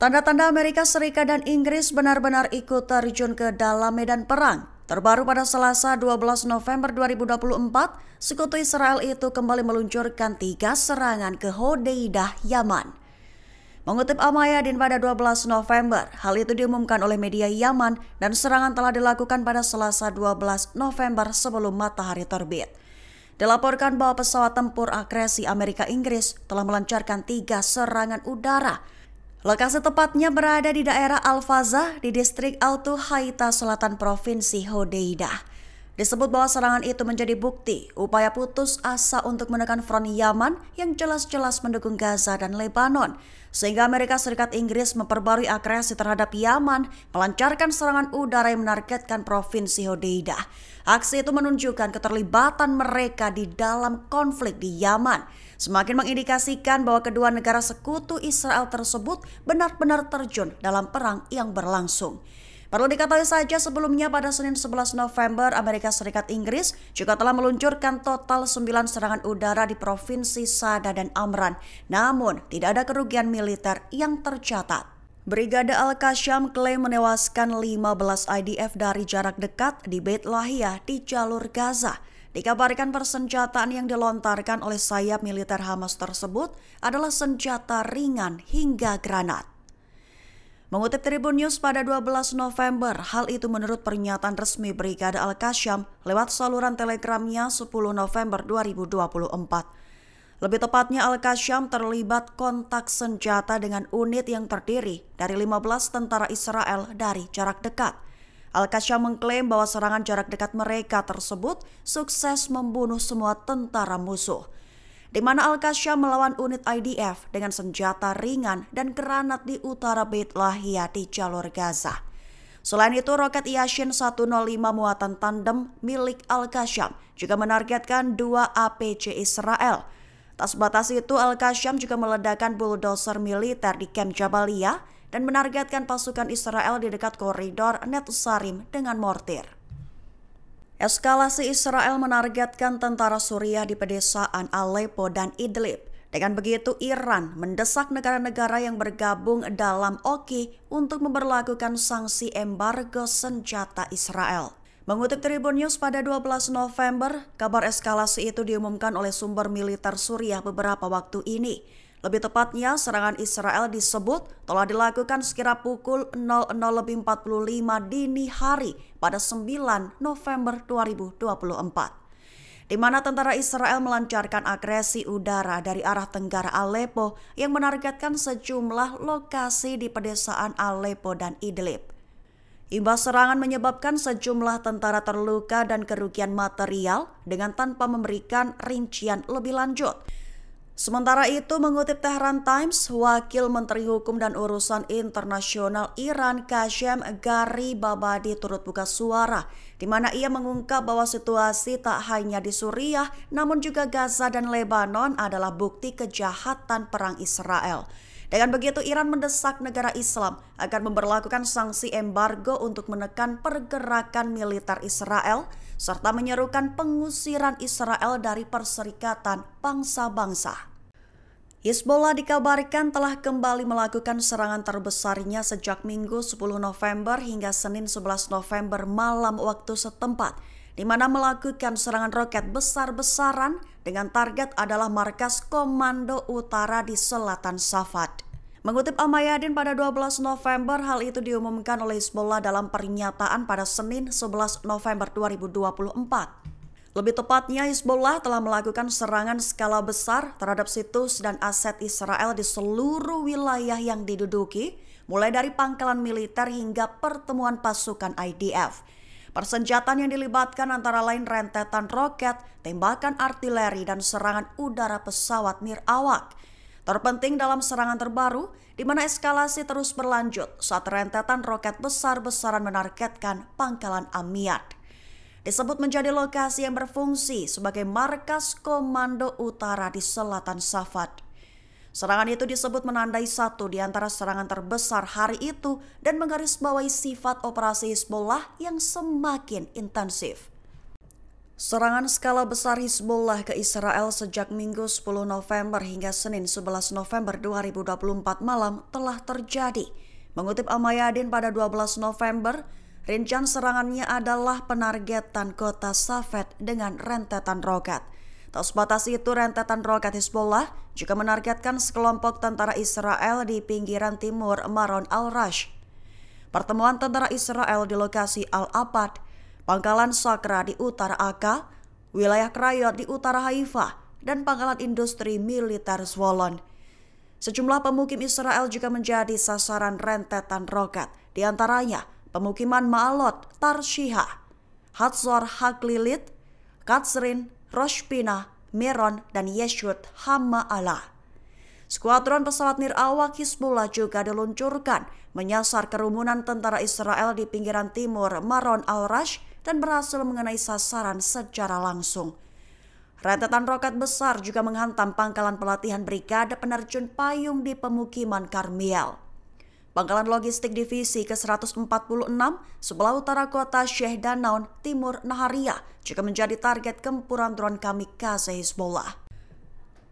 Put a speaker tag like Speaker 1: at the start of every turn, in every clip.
Speaker 1: Tanda-tanda Amerika Serikat dan Inggris benar-benar ikut terjun ke dalam medan perang. Terbaru pada Selasa 12 November 2024, sekutu Israel itu kembali meluncurkan 3 serangan ke Hodeidah, Yaman. Mengutip Al-Mayadin pada 12 November, hal itu diumumkan oleh media Yaman dan serangan telah dilakukan pada Selasa 12 November sebelum matahari terbit. Dilaporkan bahwa pesawat tempur agresi Amerika Inggris telah melancarkan 3 serangan udara. Lokasi tepatnya berada di daerah Al-Fazah di distrik Al-Tuhaita Selatan Provinsi Hodeidah. Disebut bahwa serangan itu menjadi bukti upaya putus asa untuk menekan front Yaman yang jelas-jelas mendukung Gaza dan Lebanon. Sehingga Amerika Serikat Inggris memperbarui agresi terhadap Yaman, melancarkan serangan udara yang menargetkan Provinsi Hodeidah. Aksi itu menunjukkan keterlibatan mereka di dalam konflik di Yaman, semakin mengindikasikan bahwa kedua negara sekutu Israel tersebut benar-benar terjun dalam perang yang berlangsung. Perlu diketahui saja sebelumnya pada Senin 11 November, Amerika Serikat Inggris juga telah meluncurkan total 9 serangan udara di Provinsi Sada dan Amran. Namun, tidak ada kerugian militer yang tercatat. Brigade Al-Qassam klaim menewaskan 15 IDF dari jarak dekat di Beit Lahia di jalur Gaza. Dikabarkan persenjataan yang dilontarkan oleh sayap militer Hamas tersebut adalah senjata ringan hingga granat. Mengutip Tribun News pada 12 November, hal itu menurut pernyataan resmi Brigade Al-Qassam lewat saluran telegramnya 10 November 2024. Lebih tepatnya Al-Qassam terlibat kontak senjata dengan unit yang terdiri dari 15 tentara Israel dari jarak dekat. Al-Qassam mengklaim bahwa serangan jarak dekat mereka tersebut sukses membunuh semua tentara musuh, di mana Al-Qassam melawan unit IDF dengan senjata ringan dan granat di utara Beit Lahia di jalur Gaza. Selain itu, roket Yashin 105 muatan tandem milik Al-Qassam juga menargetkan 2 APC Israel. Tak sebatas itu, Al-Qassam juga meledakkan bulldozer militer di Camp Jabalia dan menargetkan pasukan Israel di dekat koridor Netzarim dengan mortir. Eskalasi Israel menargetkan tentara Suriah di pedesaan Aleppo dan Idlib. Dengan begitu, Iran mendesak negara-negara yang bergabung dalam OKI untuk memberlakukan sanksi embargo senjata Israel. Mengutip Tribun News pada 12 November, kabar eskalasi itu diumumkan oleh sumber militer Suriah beberapa waktu ini. Lebih tepatnya, serangan Israel disebut telah dilakukan sekira pukul 00.45 dini hari pada 9 November 2024. Di mana tentara Israel melancarkan agresi udara dari arah tenggara Aleppo yang menargetkan sejumlah lokasi di pedesaan Aleppo dan Idlib. Imbas serangan menyebabkan sejumlah tentara terluka dan kerugian material dengan tanpa memberikan rincian lebih lanjut. Sementara itu, mengutip Tehran Times, Wakil Menteri Hukum dan Urusan Internasional Iran Qasem Gharibabadi turut buka suara, di mana ia mengungkap bahwa situasi tak hanya di Suriah, namun juga Gaza dan Lebanon adalah bukti kejahatan perang Israel. Dengan begitu, Iran mendesak negara Islam agar memberlakukan sanksi embargo untuk menekan pergerakan militer Israel, serta menyerukan pengusiran Israel dari Perserikatan Bangsa-Bangsa. Hizbollah dikabarkan telah kembali melakukan serangan terbesarnya sejak Minggu 10 November hingga Senin 11 November malam waktu setempat, di mana melakukan serangan roket besar-besaran dengan target adalah markas Komando Utara di selatan Safad. Mengutip Al-Mayadin pada 12 November, hal itu diumumkan oleh Hizbollah dalam pernyataan pada Senin 11 November 2024. Lebih tepatnya, Hizbollah telah melakukan serangan skala besar terhadap situs dan aset Israel di seluruh wilayah yang diduduki, mulai dari pangkalan militer hingga pertemuan pasukan IDF. Persenjataan yang dilibatkan antara lain rentetan roket, tembakan artileri, dan serangan udara pesawat nirawak. Terpenting dalam serangan terbaru, di mana eskalasi terus berlanjut saat rentetan roket besar-besaran menargetkan pangkalan Amiyad. Disebut menjadi lokasi yang berfungsi sebagai markas Komando Utara di selatan Safad. Serangan itu disebut menandai satu di antara serangan terbesar hari itu dan menggarisbawahi sifat operasi Hizbollah yang semakin intensif. Serangan skala besar Hizbullah ke Israel sejak Minggu 10 November hingga Senin 11 November 2024 malam telah terjadi. Mengutip Al-Mayadin pada 12 November, rincian serangannya adalah penargetan kota Safed dengan rentetan roket. Tak sebatas itu, rentetan roket Hizbullah juga menargetkan sekelompok tentara Israel di pinggiran timur Maron al-Rash. Pertemuan tentara Israel di lokasi Al-Abad, Pangkalan Sakra di utara Aka, wilayah Krayot di utara Haifa, dan pangkalan industri militer Zvolon. Sejumlah pemukim Israel juga menjadi sasaran rentetan roket, di antaranya pemukiman Ma'alot, Tarshiha, Hatzor Haklilit, Katsrin, Rosh Pinah, Meron, dan Yeshut Hama'ala. Skuadron pesawat nirawak Hizbullah juga diluncurkan menyasar kerumunan tentara Israel di pinggiran timur Maron al-Rash dan berhasil mengenai sasaran secara langsung. Rentetan roket besar juga menghantam pangkalan pelatihan Brigade Penerjun Payung di pemukiman Karmiel. Pangkalan logistik divisi ke-146 sebelah utara kota Sheikh Danaun, timur Naharia juga menjadi target gempuran drone kamikaze Hizbullah.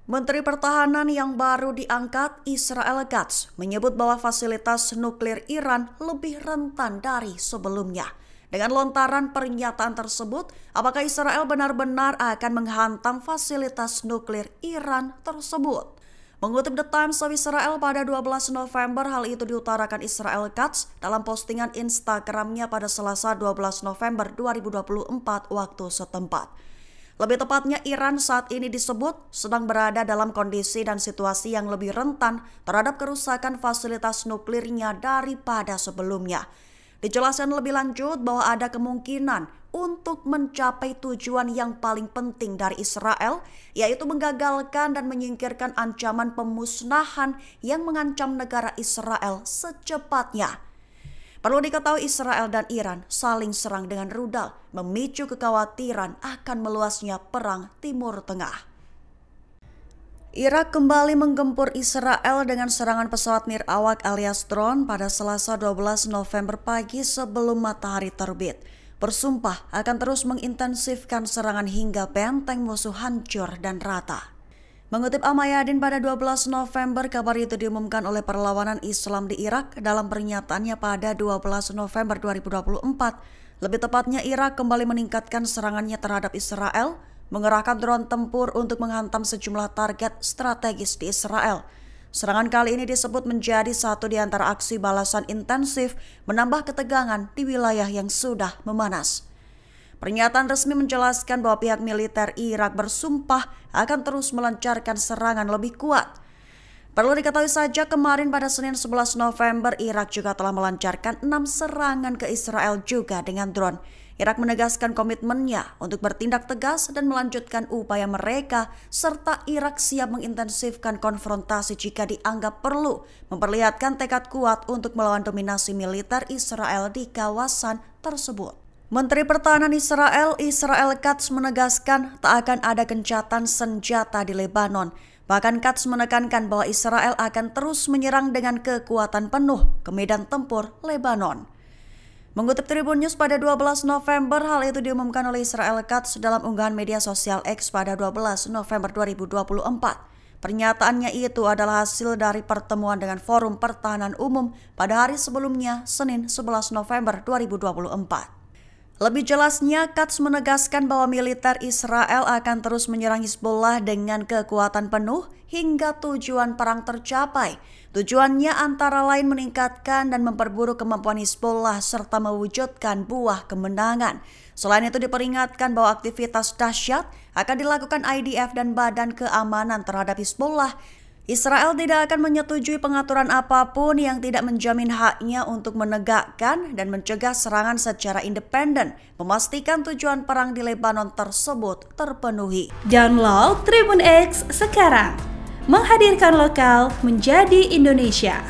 Speaker 1: Menteri Pertahanan yang baru diangkat, Israel Katz, menyebut bahwa fasilitas nuklir Iran lebih rentan dari sebelumnya. Dengan lontaran pernyataan tersebut, apakah Israel benar-benar akan menghantam fasilitas nuklir Iran tersebut? Mengutip The Times of Israel pada 12 November, hal itu diutarakan Israel Katz dalam postingan Instagramnya pada Selasa 12 November 2024 waktu setempat. Lebih tepatnya, Iran saat ini disebut sedang berada dalam kondisi dan situasi yang lebih rentan terhadap kerusakan fasilitas nuklirnya daripada sebelumnya. Dijelaskan lebih lanjut bahwa ada kemungkinan untuk mencapai tujuan yang paling penting dari Israel, yaitu menggagalkan dan menyingkirkan ancaman pemusnahan yang mengancam negara Israel secepatnya. Perlu diketahui, Israel dan Iran saling serang dengan rudal, memicu kekhawatiran akan meluasnya perang Timur Tengah. Irak kembali menggempur Israel dengan serangan pesawat nirawak alias drone pada Selasa 12 November pagi sebelum matahari terbit. Bersumpah akan terus mengintensifkan serangan hingga benteng musuh hancur dan rata. Mengutip Al-Mayadin pada 12 November, kabar itu diumumkan oleh Perlawanan Islam di Irak dalam pernyataannya pada 12 November 2024. Lebih tepatnya, Irak kembali meningkatkan serangannya terhadap Israel, mengerahkan drone tempur untuk menghantam sejumlah target strategis di Israel. Serangan kali ini disebut menjadi satu di antara aksi balasan intensif menambah ketegangan di wilayah yang sudah memanas. Pernyataan resmi menjelaskan bahwa pihak militer Irak bersumpah akan terus melancarkan serangan lebih kuat. Perlu diketahui saja, kemarin pada Senin 11 November, Irak juga telah melancarkan 6 serangan ke Israel juga dengan drone. Irak menegaskan komitmennya untuk bertindak tegas dan melanjutkan upaya mereka, serta Irak siap mengintensifkan konfrontasi jika dianggap perlu, memperlihatkan tekad kuat untuk melawan dominasi militer Israel di kawasan tersebut. Menteri Pertahanan Israel Katz menegaskan tak akan ada gencatan senjata di Lebanon. Bahkan Katz menekankan bahwa Israel akan terus menyerang dengan kekuatan penuh ke medan tempur Lebanon. Mengutip Tribun News pada 12 November, hal itu diumumkan oleh Israel Katz dalam unggahan media sosial X pada 12 November 2024. Pernyataannya itu adalah hasil dari pertemuan dengan Forum Pertahanan Umum pada hari sebelumnya, Senin 11 November 2024. Lebih jelasnya, Katz menegaskan bahwa militer Israel akan terus menyerang Hizbullah dengan kekuatan penuh hingga tujuan perang tercapai. Tujuannya antara lain meningkatkan dan memperburuk kemampuan Hizbullah serta mewujudkan buah kemenangan. Selain itu diperingatkan bahwa aktivitas dahsyat akan dilakukan IDF dan Badan Keamanan terhadap Hizbullah. Israel tidak akan menyetujui pengaturan apapun yang tidak menjamin haknya untuk menegakkan dan mencegah serangan secara independen, memastikan tujuan perang di Lebanon tersebut terpenuhi.
Speaker 2: Download Tribun X sekarang, menghadirkan lokal menjadi Indonesia.